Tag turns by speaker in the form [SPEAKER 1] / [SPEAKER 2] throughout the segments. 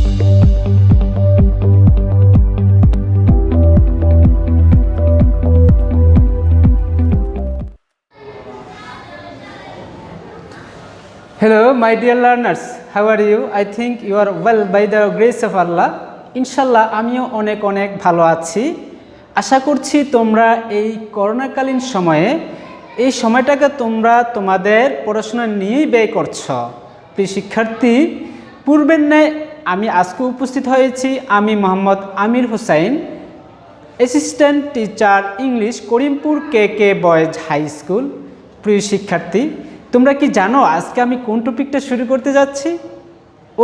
[SPEAKER 1] Hello, my dear learners. How are you? I think you are well by the grace of Allah. ইনশাল্লাহ আমিও অনেক অনেক ভালো আছি। আশা করছি তোমরা এই করোনাকালীন সময়ে এই সময়টাকে তোমরা তোমাদের পড়াশোনা নিয়েই ব্যয় করছো। প্রিয় শিক্ষার্থী, পূর্বের ন্যায় আমি আজকে উপস্থিত হয়েছি। আমি Mohammad Amir Hossain, assistant teacher English, Karimpur K boys high school. প্রিয় শিক্ষার্থী, তোমরা কি জানো আজকে আমি কোন টপিকটা শুরু করতে যাচ্ছি?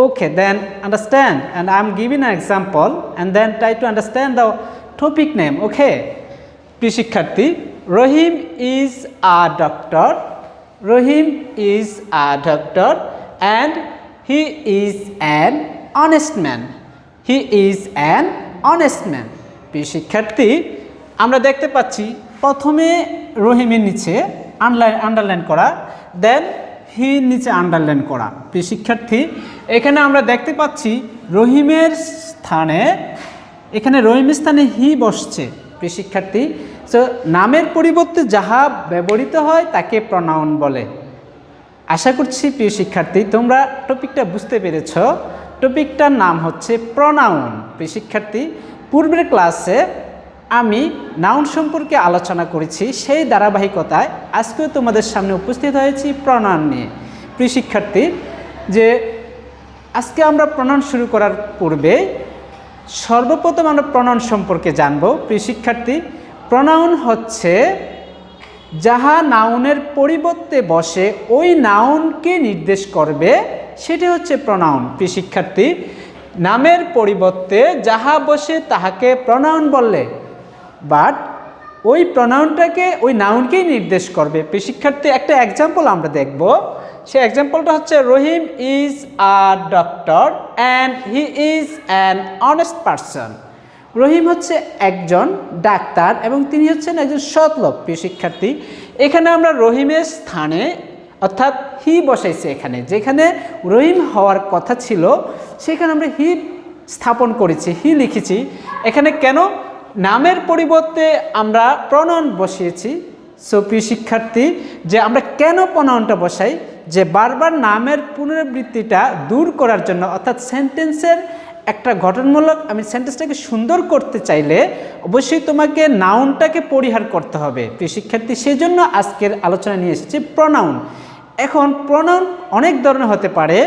[SPEAKER 1] Okay, then understand and I am giving an example and then try to understand the topic name. Okay প্রিয় শিক্ষার্থী, Rahim is a doctor. Rahim is a doctor and he is an honest man. He is an honest man. প্রিয় শিক্ষার্থী, আমরা দেখতে পাচ্ছি প্রথমে রহিমের নিচে আন্ডারলাইন করা, দেন হি নিচে আন্ডারলাইন করা। প্রিয় শিক্ষার্থী, এখানে আমরা দেখতে পাচ্ছি রহিমের স্থানে হি বসছে। প্রিয় শিক্ষার্থী, সো নামের পরিবর্তে যাহা ব্যবহৃত হয় তাকে প্রনাউন বলে। আশা করছি প্রিয় শিক্ষার্থী তোমরা টপিকটা বুঝতে পেরেছ। টপিকটার নাম হচ্ছে প্রনাউন। প্রিয় শিক্ষার্থী, পূর্বের ক্লাসে আমি নাউন সম্পর্কে আলোচনা করেছি, সেই ধারাবাহিকতায় আজকেও তোমাদের সামনে উপস্থিত হয়েছি প্রনাউন নিয়ে। প্রিয় শিক্ষার্থী, যে আজকে আমরা প্রনাউন শুরু করার পূর্বে সর্বপ্রথম আমরা প্রনাউন সম্পর্কে জানব। প্রিয় শিক্ষার্থী, প্রনাউন হচ্ছে যাহা নাউনের পরিবর্তে বসে ওই নাউনকে নির্দেশ করবে, সেটি হচ্ছে প্রনাউন। প্রিয় শিক্ষার্থী, নামের পরিবর্তে যাহা বসে তাহাকে প্রনাউন বললে, বাট ওই প্রনাউনটাকে ওই নাউনকেই নির্দেশ করবে। প্রিয় শিক্ষার্থী, একটা এক্সাম্পল আমরা দেখব। সেই এক্সাম্পলটা হচ্ছে Rahim is a doctor and he is an honest person. Rahim হচ্ছে একজন ডাক্তার এবং তিনি হচ্ছেন একজন সৎ লোক। প্রিয় শিক্ষার্থী, এখানে আমরা রহিমের স্থানে অর্থাৎ হি বসাইছি। এখানে যেখানে রহিম হওয়ার কথা ছিল সেখানে আমরা হি স্থাপন করেছি, হি লিখেছি। এখানে কেন? নামের পরিবর্তে আমরা প্রনাউন বসিয়েছি। সো প্রিয় শিক্ষার্থী, যে আমরা কেন প্রনাউনটা বসাই, যে বারবার নামের পুনরাবৃত্তিটা দূর করার জন্য, অর্থাৎ সেন্টেন্সের একটা গঠনমূলক আমি সেন্টেন্সটাকে সুন্দর করতে চাইলে অবশ্যই তোমাকে নাউনটাকে পরিহার করতে হবে। প্রিয় শিক্ষার্থী, সেই জন্য আজকের আলোচনা নিয়ে এসেছি প্রনাউন। এখন প্রনাউন অনেক ধরনের হতে পারে।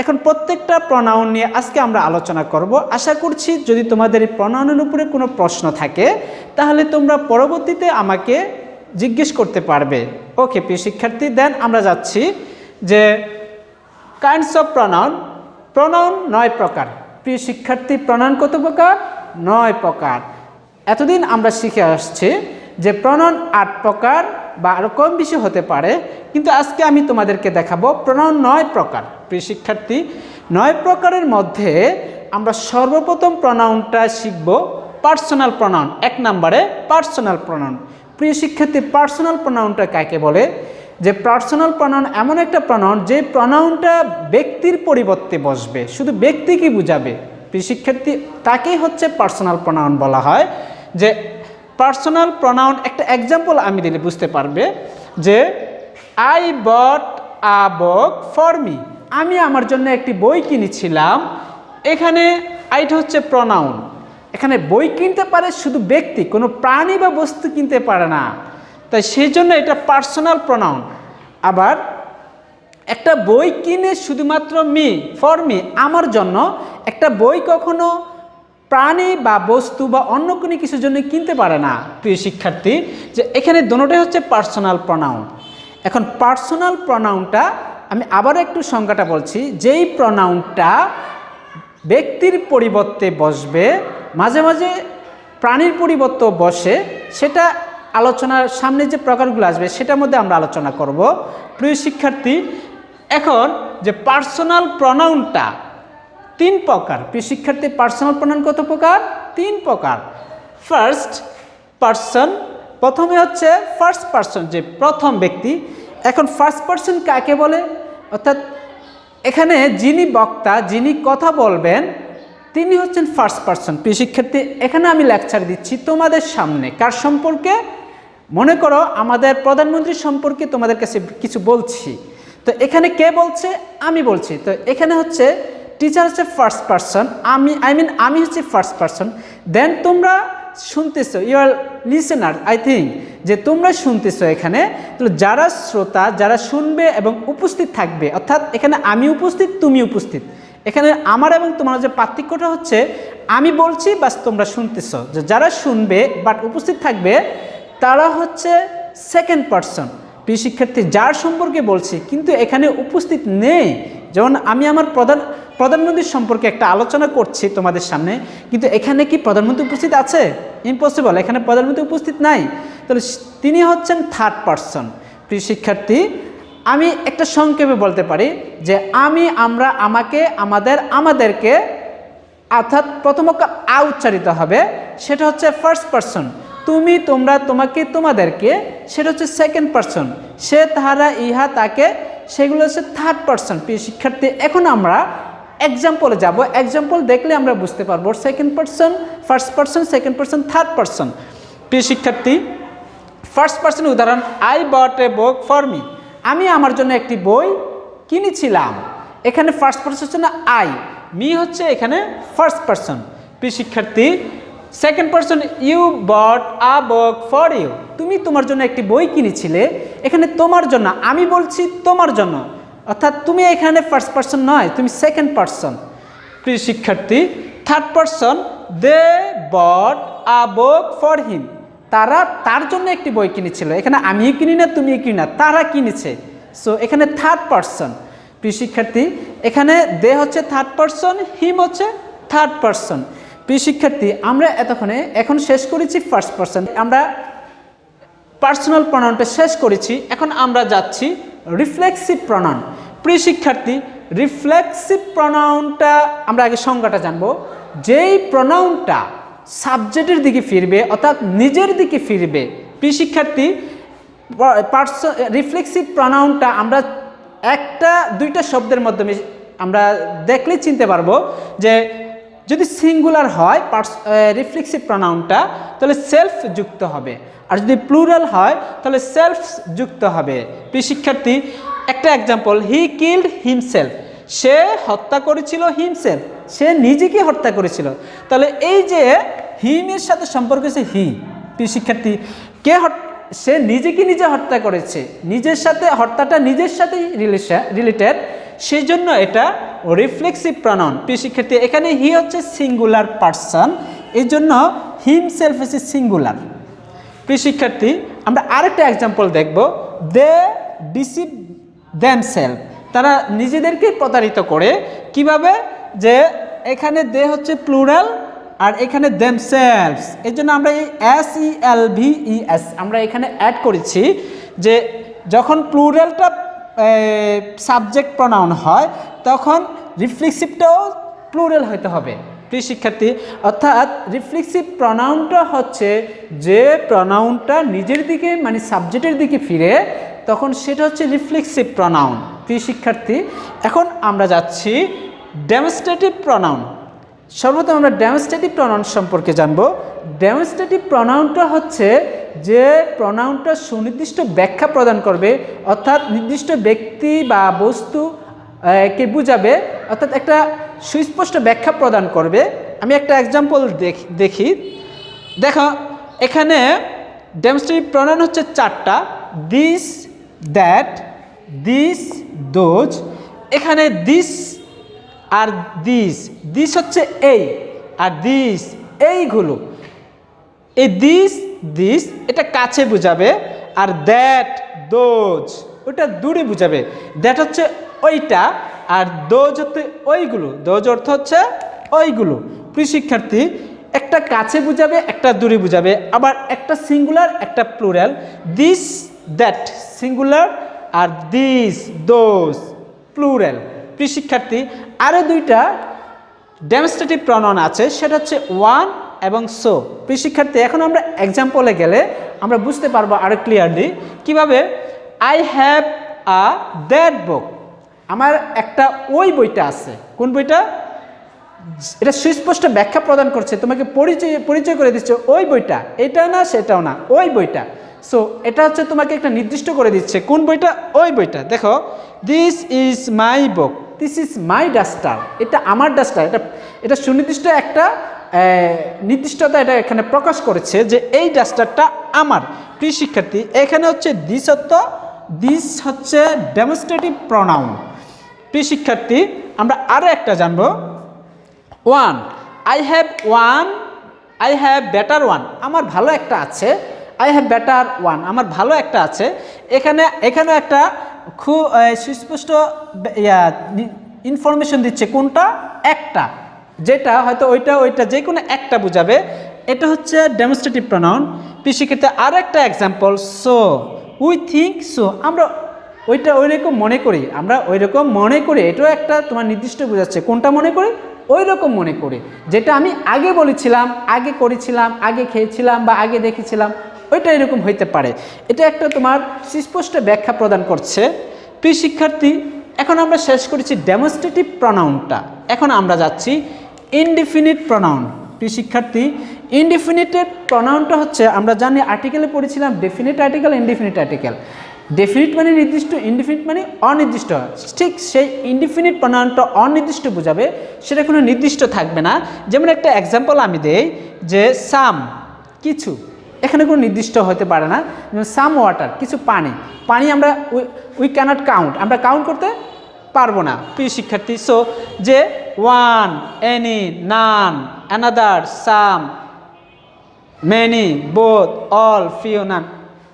[SPEAKER 1] এখন প্রত্যেকটা প্রনাউন নিয়ে আজকে আমরা আলোচনা করব। আশা করছি যদি তোমাদের এই প্রনাউনের উপরে কোনো প্রশ্ন থাকে তাহলে তোমরা পরবর্তীতে আমাকে জিজ্ঞেস করতে পারবে। ওকে প্রিয় শিক্ষার্থী, দেন আমরা যাচ্ছি যে কাইন্ডস অফ প্রনাউন। প্রনাউন 9 প্রকার। প্রিয় শিক্ষার্থী, প্রনাউন কত প্রকার? 9 প্রকার। এতদিন আমরা শিখে আসছি যে প্রনাউন 8 প্রকার বা আরও কম বেশি হতে পারে, কিন্তু আজকে আমি তোমাদেরকে দেখাবো প্রনাউন 9 প্রকার। প্রিয় শিক্ষার্থী, 9 প্রকারের মধ্যে আমরা সর্বপ্রথম প্রনাউনটা শিখব পার্সোনাল প্রনাউন। 1 নম্বরে পার্সোনাল প্রনাউন। প্রিয় শিক্ষার্থী, পার্সোনাল প্রনাউনটা কাকে বলে? যে পার্সোনাল প্রনাউন এমন একটা প্রনাউন যে প্রনাউনটা ব্যক্তির পরিবর্তে বসবে, শুধু ব্যক্তিকে বুঝাবে। প্রিয় শিক্ষার্থী, তাকেই হচ্ছে পার্সোনাল প্রনাউন বলা হয়। যে পার্সোনাল প্রনাউন একটা এক্সাম্পল আমি দিলে বুঝতে পারবে। যে I bought a book for me. আমি আমার জন্য একটি বই কিনেছিলাম। এখানে আইটা হচ্ছে প্রনাউন। এখানে বই কিনতে পারে শুধু ব্যক্তি, কোনো প্রাণী বা বস্তু কিনতে পারে না, তাই সেই জন্য এটা পার্সোনাল প্রনাউন। আবার একটা বই কিনে শুধুমাত্র মি, ফর মি, আমার জন্য। একটা বই কখনো প্রাণী বা বস্তু বা অন্য কোনো কিছুর জন্য কিনতে পারে না। প্রিয় শিক্ষার্থী, যে এখানে দুটোটাই হচ্ছে পার্সোনাল প্রনাউন। এখন পার্সোনাল প্রনাউনটা আমি আবার একটু সংজ্ঞাটা বলছি। যেই প্রনাউনটা ব্যক্তির পরিবর্তে বসবে, মাঝে মাঝে প্রাণীর পরিবর্তে বসে, সেটা আলোচনার সামনে যে প্রকারগুলো আসবে সেটার মধ্যে আমরা আলোচনা করব। প্রিয় শিক্ষার্থী, এখন যে পার্সোনাল প্রনাউনটা 3 প্রকার। প্রিয় শিক্ষার্থী, পার্সোনাল প্রনাউন কত প্রকার? 3 প্রকার। ফার্স্ট পারসন, প্রথমে হচ্ছে ফার্স্ট পারসন, যে প্রথম ব্যক্তি। এখন ফার্স্ট পারসন কাকে বলে? অর্থাৎ এখানে যিনি বক্তা, যিনি কথা বলবেন, তিনি হচ্ছেন ফার্স্ট পারসন। প্রিয় শিক্ষার্থী, এখানে আমি লেকচার দিচ্ছি তোমাদের সামনে কার সম্পর্কে? মনে করো আমাদের প্রধানমন্ত্রী সম্পর্কে তোমাদের কাছে কিছু বলছি। তো এখানে কে বলছে? আমি বলছি। তো এখানে হচ্ছে টিচার হচ্ছে ফার্স্ট পারসন, আমি হচ্ছে ফার্স্ট পারসন। দেন তোমরা শুনতেছো, you are listener, I think যে তোমরা শুনতেছো এখানে। তো যারা শ্রোতা, যারা শুনবে এবং উপস্থিত থাকবে, অর্থাৎ এখানে আমি উপস্থিত, তুমি উপস্থিত। এখানে আমার এবং তোমার যে পার্থক্যটা হচ্ছে, আমি বলছি বাস তোমরা শুনতেছো। যে যারা শুনবে বাট উপস্থিত থাকবে তারা হচ্ছে সেকেন্ড পারসন। প্রিয় শিক্ষার্থী, যার সম্পর্কে বলছি কিন্তু এখানে উপস্থিত নেই। যেমন আমি আমার প্রধানমন্ত্রীর সম্পর্কে একটা আলোচনা করছি তোমাদের সামনে, কিন্তু এখানে কি প্রধানমন্ত্রী উপস্থিত আছে? ইম্পসিবল, এখানে প্রধানমন্ত্রী উপস্থিত নাই। তাহলে তিনি হচ্ছেন থার্ড পারসন। প্রিয় শিক্ষার্থী, আমি একটা সংক্ষেপে বলতে পারি যে আমি, আমরা, আমাকে, আমাদের, আমাদেরকে, অর্থাৎ প্রথম অক্ষর আ উচ্চারিত হবে, সেটা হচ্ছে ফার্স্ট পারসন। তুমি, তোমরা, তোমাকে, তোমাদেরকে, সেটা হচ্ছে সেকেন্ড পারসন। সে, তাহারা, ইহা, তাকে, সেগুলো হচ্ছে থার্ড পারসন। প্রিয় শিক্ষার্থী, এখন আমরা এক্সাম্পলে যাব। এক্সাম্পল দেখলে আমরা বুঝতে পারবো second person, first person, second person, third person. প্রিয় শিক্ষার্থী, ফার্স্ট পারসন উদাহরণ, I bought A book for me. আমি আমার জন্য একটি বই কিনেছিলাম। এখানে ফার্স্ট পারসন হচ্ছে না আই, মি হচ্ছে এখানে ফার্স্ট পারসন। প্রিয় শিক্ষার্থী, second person, you bought a book for you. তুমি তোমার জন্য একটি বই কিনেছিলে। এখানে তোমার জন্য, আমি বলছি তোমার জন্য, অর্থাৎ তুমি এখানে ফার্স্ট পারসন নয়, তুমি সেকেন্ড পারসন। প্রিয় শিক্ষার্থী, third person, they bought a book for him. তারা তার জন্য একটি বই কিনেছিল। এখানে আমিও কিনি না, তুমিও কিনি না, তারা কিনেছে। সো এখানে থার্ড পারসন। প্রিয় শিক্ষার্থী, এখানে দে হচ্ছে থার্ড পারসন, হিম হচ্ছে থার্ড পারসন। প্রিয় শিক্ষার্থী, আমরা এখন শেষ করেছি ফার্স্ট পারসন, আমরা পার্সোনাল প্রনাউনটা শেষ করেছি। এখন আমরা যাচ্ছি রিফ্লেক্সিভ প্রনাউন। প্রিয় শিক্ষার্থী, রিফ্লেক্সিভ প্রনাউনটা আমরা আগে সংজ্ঞাটা জানবো। যেই প্রনাউনটা সাবজেক্টের দিকে ফিরবে, অর্থাৎ নিজের দিকে ফিরবে। প্রিয় শিক্ষার্থী, রিফ্লেক্সিভ প্রনাউনটা আমরা একটা দুইটা শব্দের মাধ্যমে আমরা দেখলে চিনতে পারবো যে যদি সিঙ্গুলার হয় রিফ্লেক্সিভ প্রনাউনটা, তাহলে সেলফ যুক্ত হবে, আর যদি প্লুরাল হয় তাহলে সেলফ যুক্ত হবে। প্রিয় শিক্ষার্থী, একটা এক্সাম্পল, হি কিল্ড হিমসেলফ। সে হত্যা করেছিল হিমসেলফ, সে নিজেকে হত্যা করেছিল। তাহলে এই যে হিমের সাথে সম্পর্ক হচ্ছে হি। প্রিয় শিক্ষার্থী, সে নিজেকে নিজে হত্যা করেছে, নিজের সাথে, হত্যাটা নিজের সাথেই রিলেটেড, সেই জন্য এটা রিফ্লেক্সিভ প্রনাউন। প্রিয় শিক্ষার্থী, এখানে হি হচ্ছে সিঙ্গুলার পারসন, এই জন্য হিমসেলফ হচ্ছে সিঙ্গুলার। প্রিয় শিক্ষার্থী, আমরা আরেকটা এক্সাম্পল দেখব, দে ডিসিভ দেমসেলফ। তারা নিজেদেরকে প্রতারিত করে। কিভাবে? যে এখানে দে হচ্ছে প্লুরাল আর এখানে দেমসেলভস, এই জন্য আমরা এই SELVES আমরা এখানে অ্যাড করেছি যে যখন প্লুরালটা সাবজেক্ট প্রনাউন হয় তখন রিফ্লেক্সিভটাও প্লুরাল হতে হবে। প্রিয় শিক্ষার্থী, অর্থাৎ রিফ্লেক্সিভ প্রনাউনটা হচ্ছে যে প্রনাউনটা নিজের দিকে মানে সাবজেক্টের দিকে ফিরে, তখন সেটা হচ্ছে রিফ্লেক্সিভ প্রনাউন। প্রিয় শিক্ষার্থী, এখন আমরা যাচ্ছি ডেমনস্ট্রেটিভ প্রনাউন। সর্বপ্রথম আমরা ডেমনস্ট্রেটিভ প্রনাউন সম্পর্কে জানব। ডেমনস্ট্রেটিভ প্রনাউনটা হচ্ছে যে প্রনাউনটা সুনির্দিষ্ট ব্যাখ্যা প্রদান করবে, অর্থাৎ নির্দিষ্ট ব্যক্তি বা বস্তু কে বুঝাবে, অর্থাৎ একটা সুস্পষ্ট ব্যাখ্যা প্রদান করবে। আমি একটা এক্সাম্পল দেখি। দেখো, এখানে ডেমনস্ট্রেটিভ প্রনাউন হচ্ছে চারটা, দিস, দ্যাট, দিস, দোজ। এখানে দিস আর দিস হচ্ছে এই, আর দিস এইগুলো। এই দিস এটা কাছে বুঝাবে, আর দ্যাট, দোজ ওটা দূরে বুঝাবে। দ্যাট হচ্ছে ওইটা, আর দোজ হচ্ছে ওইগুলো, দোজ অর্থ হচ্ছে ওইগুলো। প্রিয় শিক্ষার্থী, একটা কাছে বুঝাবে, একটা দূরে বুঝাবে, আবার একটা সিঙ্গুলার একটা প্লুরাল। দিস, দ্যাট সিঙ্গুলার, আর দিস, দোজ প্লুরাল। প্রিয় শিক্ষার্থী, আরও দুইটা ডেমনস্ট্রেটিভ প্রনাউন আছে, সেটা হচ্ছে ওয়ান এবং সো। প্রিয় শিক্ষার্থী, এখন আমরা এক্সাম্পলে গেলে আমরা বুঝতে পারবো আরো ক্লিয়ারলি। কিভাবে? আই হ্যাভ আ দ্যাট বুক। আমার একটা ওই বইটা আছে। কোন বইটা? এটা সুস্পষ্ট ব্যাখ্যা প্রদান করছে, তোমাকে পরিচয় করে দিচ্ছে ওই বইটা, এটা না সেটাও না, ওই বইটা। সো এটা হচ্ছে তোমাকে একটা নির্দিষ্ট করে দিচ্ছে কোন বইটা, ওই বইটা। দেখো, this is my book, this is my duster, এটা আমার ডাস্টার। এটা সুনির্দিষ্ট একটা নির্দিষ্টতা এটা এখানে প্রকাশ করেছে যে এই ডাস্টারটা আমার। প্রিয় শিক্ষার্থী, এখানে হচ্ছে দিস হচ্ছে ডেমনস্ট্রেটিভ প্রনাউন। প্রিয় শিক্ষার্থী, আমরা আরও একটা জানবো। One, I have better one, আমার ভালো একটা আছে। আই হ্যাভ বেটার ওয়ান, আমার ভালো একটা আছে। এখানে একটা খুব সুস্পষ্ট ইনফরমেশন দিচ্ছে কোনটা, একটা, যেটা হয়তো ওইটা যে কোনো একটা বুঝাবে। এটা হচ্ছে ডেমনস্ট্রেটিভ প্রনাউন। সেক্ষেত্রে আর একটা example, so we think so, আমরা ওইরকম মনে করি, এটাও একটা তোমার নির্দিষ্ট বোঝাচ্ছে কোনটা মনে করি, ওই রকম মনে করি, যেটা আমি আগে বলেছিলাম, আগে করেছিলাম, আগে খেয়েছিলাম বা আগে দেখেছিলাম, ওইটা এরকম হইতে পারে। এটা একটা তোমার সুস্পষ্ট ব্যাখ্যা প্রদান করছে। প্রিয় শিক্ষার্থী, এখন আমরা শেষ করেছি ডেমনস্ট্রেটিভ প্রনাউনটা, এখন আমরা যাচ্ছি ইনডিফিনিট প্রনাউন। প্রিয় শিক্ষার্থী, ইনডিফিনিটেড প্রনাউনটা হচ্ছে, আমরা জানি আর্টিকেলে পড়েছিলাম definite article, indefinite article. Definite মানে নির্দিষ্ট, ইনডিফিনিট মানে অনির্দিষ্ট। ঠিক সেই ইনডিফিনিট প্রনাউনটা অনির্দিষ্ট বোঝাবে, সেটা কোনো নির্দিষ্ট থাকবে না। যেমন একটা এক্সাম্পল আমি দেই যে সাম, কিছু, এখানে কোনো নির্দিষ্ট হতে পারে না। যেমন সাম ওয়াটার, কিছু পানি আমরা উই ক্যানট কাউন্ট, আমরা কাউন্ট করতে পারবো না। প্রিয় শিক্ষার্থী, সো যে ওয়ান, এনি, নান, অ্যানাদার, সাম, মেনি, বোথ, অল, ফিউ, নান,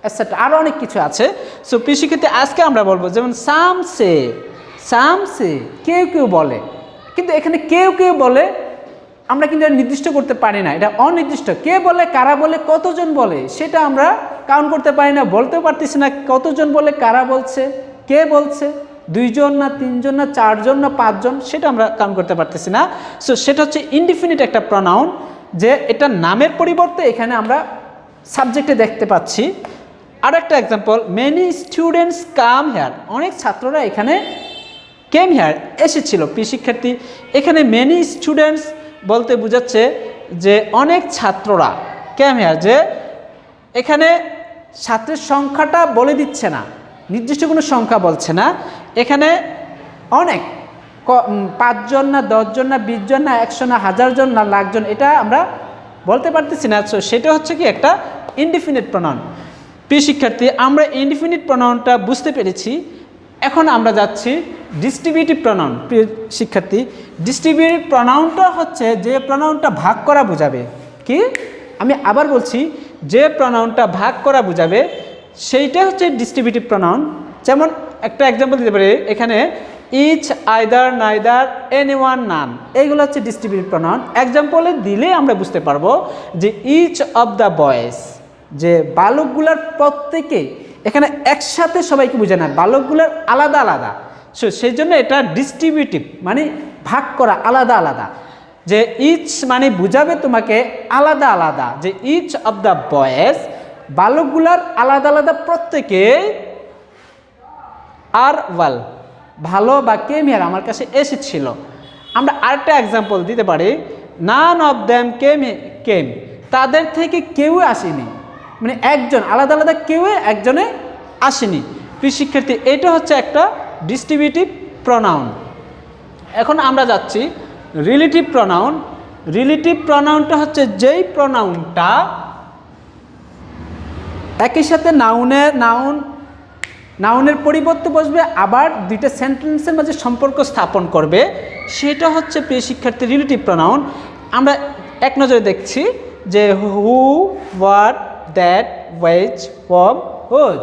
[SPEAKER 1] এটসেট্রা, আরও অনেক কিছু আছে। সো প্রিয় শিক্ষার্থী, আজকে আমরা বলবো যেমন সাম সে, কেউ বলে, কিন্তু এখানে কেউ বলে আমরা কিন্তু নির্দিষ্ট করতে পারি না, এটা অনির্দিষ্ট। কে বলে, কারা বলে, কতজন বলে, সেটা আমরা কাউন্ট করতে পারি না, বলতেও পারতেছি না কতজন বলে, কারা বলছে, কে বলছে, 2 জন না 3 জন না 4 জন না 5 জন, সেটা আমরা কাউন্ট করতে পারতেছি না। সো সেটা হচ্ছে ইনডিফিনিট একটা প্রনাউন, যে এটা নামের পরিবর্তে এখানে আমরা সাবজেক্টে দেখতে পাচ্ছি। আর একটা example, many students come here, অনেক ছাত্ররা এখানে কেম হেয়ার, এসেছিল। প্রিয় শিক্ষার্থী, এখানে মেনি স্টুডেন্টস বলতে বোঝাচ্ছে যে অনেক ছাত্ররা, কেম হেয়ার, যে এখানে ছাত্রের সংখ্যাটা বলে দিচ্ছে না, নির্দিষ্ট কোনো সংখ্যা বলছে না, এখানে অনেক, 5 জন না 10 জন না 20 জন না 100 না 1000 জন না লাখ জন, এটা আমরা বলতে পারতেছি না। সো সেটা হচ্ছে কি একটা ইনডিফিনিট প্রনাউন। প্রিয় শিক্ষার্থী, আমরা ইনডিফিনিট প্রনাউনটা বুঝতে পেরেছি। এখন আমরা যাচ্ছি ডিস্ট্রিবিউটিভ প্রনাউন। প্রিয় শিক্ষার্থী, ডিস্ট্রিবিউটিভ প্রনাউনটা হচ্ছে যে প্রনাউনটা ভাগ করা বোঝাবে। কি, আমি আবার বলছি, যে প্রনাউনটা ভাগ করা বোঝাবে সেইটা হচ্ছে ডিস্ট্রিবিউটিভ প্রনাউন। যেমন একটা এক্সাম্পল দিতে পারি, এখানে ইচ, আইদার, নাইদার, এনিওয়ান, নান, এইগুলো হচ্ছে ডিস্ট্রিবিউটিভ প্রনাউন। এক্সাম্পলে দিলে আমরা বুঝতে পারবো যে ইচ অফ দ্য বয়েজ, যে বালকগুলার প্রত্যেকে, এখানে একসাথে সবাইকে বোঝায় না, বালকগুলার আলাদা আলাদা। সো সেই জন্য এটা ডিস্ট্রিবিউটিভ, মানে ভাগ করা, আলাদা আলাদা। যে ইচ মানে বুঝাবে তোমাকে আলাদা আলাদা, যে ইচ অফ দ্য বয়েজ, বালকগুলার আলাদা আলাদা প্রত্যেকে, আর ওয়াল, ভালো বা কেম হিয়ার, আমার কাছে এসেছিল। আমরা আরেকটা এক্সাম্পল দিতে পারি, নান অফ দ্যাম কেম, তাদের থেকে কেউ আসেনি, মানে একজন আলাদা আলাদা, কেউ একজনে আসেনি। প্রিয় শিক্ষার্থী, এটা হচ্ছে একটা ডিস্ট্রিবিউটিভ প্রনাউন। এখন আমরা যাচ্ছি রিলেটিভ প্রনাউন। রিলেটিভ প্রনাউনটা হচ্ছে যেই প্রনাউনটা একই সাথে নাউনের পরিবর্তে বসবে, আবার দুইটা সেন্টেন্সের মাঝে সম্পর্ক স্থাপন করবে, সেটা হচ্ছে প্রিয় শিক্ষার্থী রিলেটিভ প্রনাউন। আমরা এক নজরে দেখছি যে who, what, that, ways, from, whose,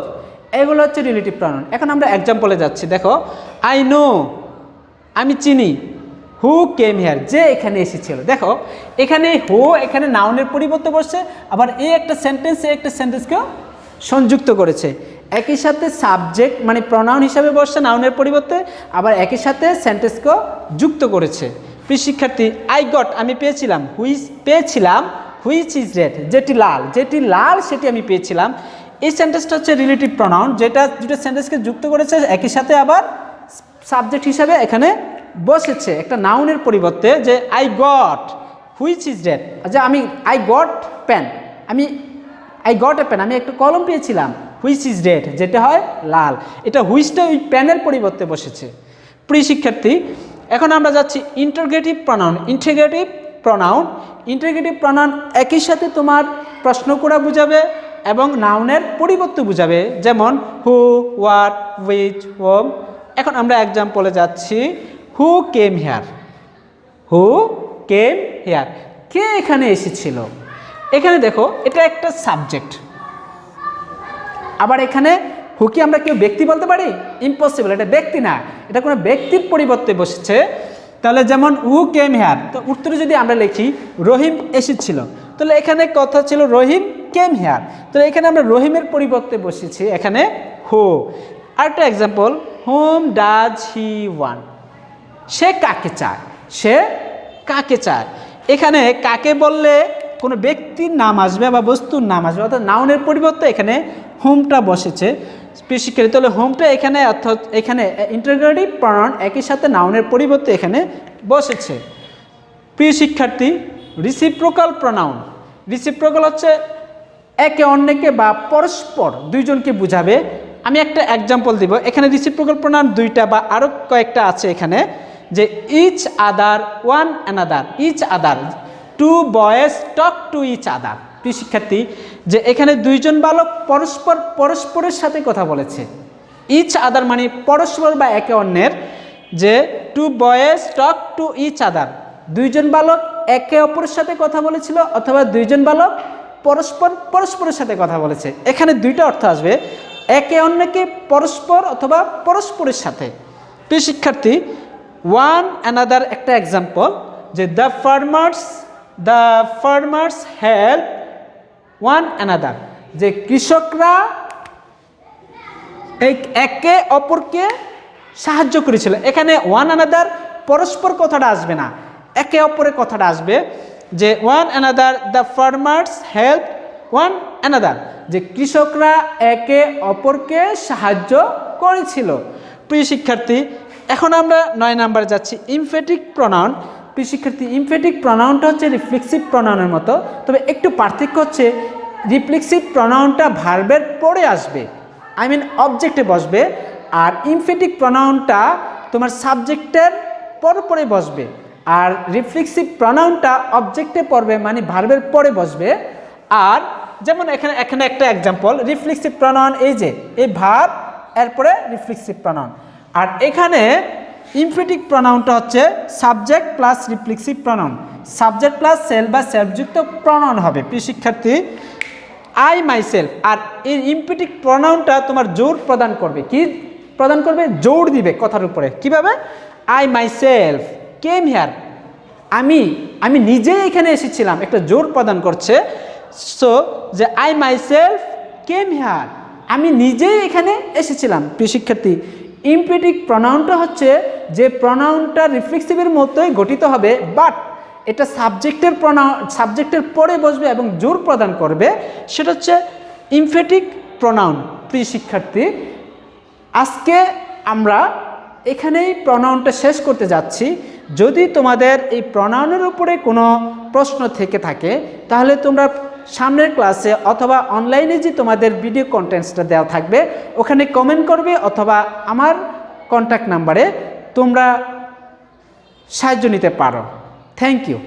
[SPEAKER 1] এগুলো হচ্ছে রিলেটিভ প্রনাউন। এখন আমরা এক্সাম্পলে যাচ্ছি। দেখো, আই নো, আমি চিনি, হু কেম হিয়ার, যে এখানে এসেছিল। দেখো, এখানে হু, এখানে নাউনের পরিবর্তে বসছে, আবার এই একটা সেন্টেন্সকেও সংযুক্ত করেছে। একই সাথে সাবজেক্ট মানে প্রনাউন হিসাবে বসছে নাউনের পরিবর্তে, আবার একই সাথে সেন্টেন্সকেও যুক্ত করেছে। প্রিয় শিক্ষার্থী, আই গট, আমি পেয়েছিলাম, হুইচ ইজ রেড, যেটি লাল সেটি আমি পেয়েছিলাম। এই সেন্টেন্সটা হচ্ছে রিলেটিভ প্রনাউন, যেটা দুটো সেন্টেন্সকে যুক্ত করেছে, একই সাথে আবার সাবজেক্ট হিসাবে এখানে বসেছে একটা নাউনের পরিবর্তে, যে I got which is red, যে আমি I got pen, I got a pen, আমি একটা কলম পেয়েছিলাম, হুইচ ইজ রেড যেটা হয় লাল, এটা হুইচটা ওই পেনের পরিবর্তে বসেছে। প্রিয় শিক্ষার্থী, এখন আমরা যাচ্ছি ইন্টারগেটিভ প্রনাউন। ইন্টারগেটিভ প্রনাউন একই সাথে তোমার প্রশ্ন করা বুঝাবে এবং নাউনের পরিবর্তে বুঝাবে, যেমন হু, হোয়াট, হুইচ, হোম। এখন আমরা এক্সাম্পলে যাচ্ছি। হু came here, who came here, কে এখানে এসেছিল। এখানে দেখো এটা একটা সাবজেক্ট, আবার এখানে হু কি আমরা কেউ ব্যক্তি বলতে পারি? ইম্পসিবল, এটা ব্যক্তি না, এটা কোনো ব্যক্তির পরিবর্তে বসেছে। তাহলে যেমন হু কেম হেয়ার, তো উত্তরে যদি আমরা লিখি রহিম এসেছিল, তাহলে এখানে কথা ছিল রহিম কেম হেয়ার, তাহলে এখানে আমরা রহিমের পরিবর্তে বসেছি এখানে হু। আরেকটা example, whom does he want, সে কাকে চায়, সে কাকে চায়। এখানে কাকে বললে কোনো ব্যক্তির নাম আসবে বা বস্তুর নাম আসবে, অর্থাৎ নাউনের পরিবর্তে এখানে হোমটা বসেছে। শিক্ষার্থী, তাহলে হোমটা এখানে অর্থাৎ এখানে ইন্টারগেটিভ প্রনাউন একই সাথে নাউনের পরিবর্তে এখানে বসেছে। প্রিয় শিক্ষার্থী, রিসিপ্রোকাল প্রনাউন। রিসিপ্রোকাল হচ্ছে একে অন্যকে বা পরস্পর দুইজনকে বুঝাবে। আমি একটা এক্সাম্পল দিব। এখানে রিসিপ্রোকাল প্রনাউন দুইটা বা আরও কয়েকটা আছে এখানে, যে each other, one another. Each other, two boys talk to each other. প্রিয় শিক্ষার্থী, যে এখানে দুইজন বালক পরস্পরের সাথে কথা বলেছে। ইচ আদার মানে পরস্পর বা একে অন্যের, যে two boys talk to each other, দুইজন বালক একে অপরের সাথে কথা বলেছিল, অথবা দুইজন বালক পরস্পরের সাথে কথা বলেছে। এখানে দুইটা অর্থ আসবে, একে অন্যকে পরস্পর অথবা পরস্পরের সাথে। প্রিয় শিক্ষার্থী, ওয়ান অ্যানাদার একটা এক্সাম্পল, যে the farmers help one another, যে কৃষকরা একে অপরকে সাহায্য করেছিল। এখানে ওয়ান অ্যানাদার পরস্পর কথাটা আসবে না, একে অপরের কথাটা আসবে, যে one another, the farmers help one another, যে কৃষকরা একে অপরকে সাহায্য করেছিল। প্রিয় শিক্ষার্থী, এখন আমরা 9 নাম্বারে যাচ্ছি, ইমফেটিক প্রনাউন। প্রিয় শিক্ষার্থী, ইমফেটিক প্রনাউনটা হচ্ছে রিফ্লেক্সিভ প্রনাউনের মতো, তবে একটু পার্থক্য হচ্ছে রিফ্লেক্সিভ প্রনাউনটা ভার্বের পরে আসবে, আই মিন অবজেক্টে বসবে, আর ইমফেটিক প্রনাউনটা তোমার সাবজেক্টের পরে বসবে, আর রিফ্লেক্সিভ প্রনাউনটা অবজেক্টে পড়বে মানে ভার্বের পরে বসবে। আর যেমন এখানে একটা এক্সাম্পল, রিফ্লেক্সিভ প্রনাউন, এই যে এই ভার্ব এরপরে রিফ্লেক্সিভ প্রনাউন, আর এখানে ইমফেটিক প্রনাউনটা হচ্ছে subject plus reflexive pronoun, subject plus self বা সেলফযুক্ত প্রনাউন হবে। প্রিয় শিক্ষার্থী, আই মাইসেলফ, আর এই ইমফেটিক প্রনাউনটা তোমার জোর প্রদান করবে। কি প্রদান করবে? জোর দিবে কথার উপরে। কিভাবে? আই মাইসেলফ কেম হিয়ার, আমি নিজেই এখানে এসেছিলাম, একটা জোর প্রদান করছে। সো যে আই মাইসেলফ কেম হিয়ার, আমি নিজেই এখানে এসেছিলাম। প্রিয় শিক্ষার্থী, ইমফেটিক প্রনাউনটা হচ্ছে যে প্রনাউনটা রিফ্লেক্সিভের মতোই গঠিত হবে, বাট এটা সাবজেক্টের পরে বসবে এবং জোর প্রদান করবে, সেটা হচ্ছে ইমফেটিক প্রনাউন। প্রিয় শিক্ষার্থী, আজকে আমরা এখানেই প্রনাউনটা শেষ করতে যাচ্ছি। যদি তোমাদের এই প্রনাউনের উপরে কোনো প্রশ্ন থেকে থাকে, তাহলে তোমরা সামনের ক্লাসে অথবা অনলাইনে যে তোমাদের ভিডিও কন্টেন্টসটা দেওয়া থাকবে ওখানে কমেন্ট করবে, অথবা আমার কন্ট্যাক্ট নাম্বারে তোমরা সাহায্য নিতে পারো। Thank you.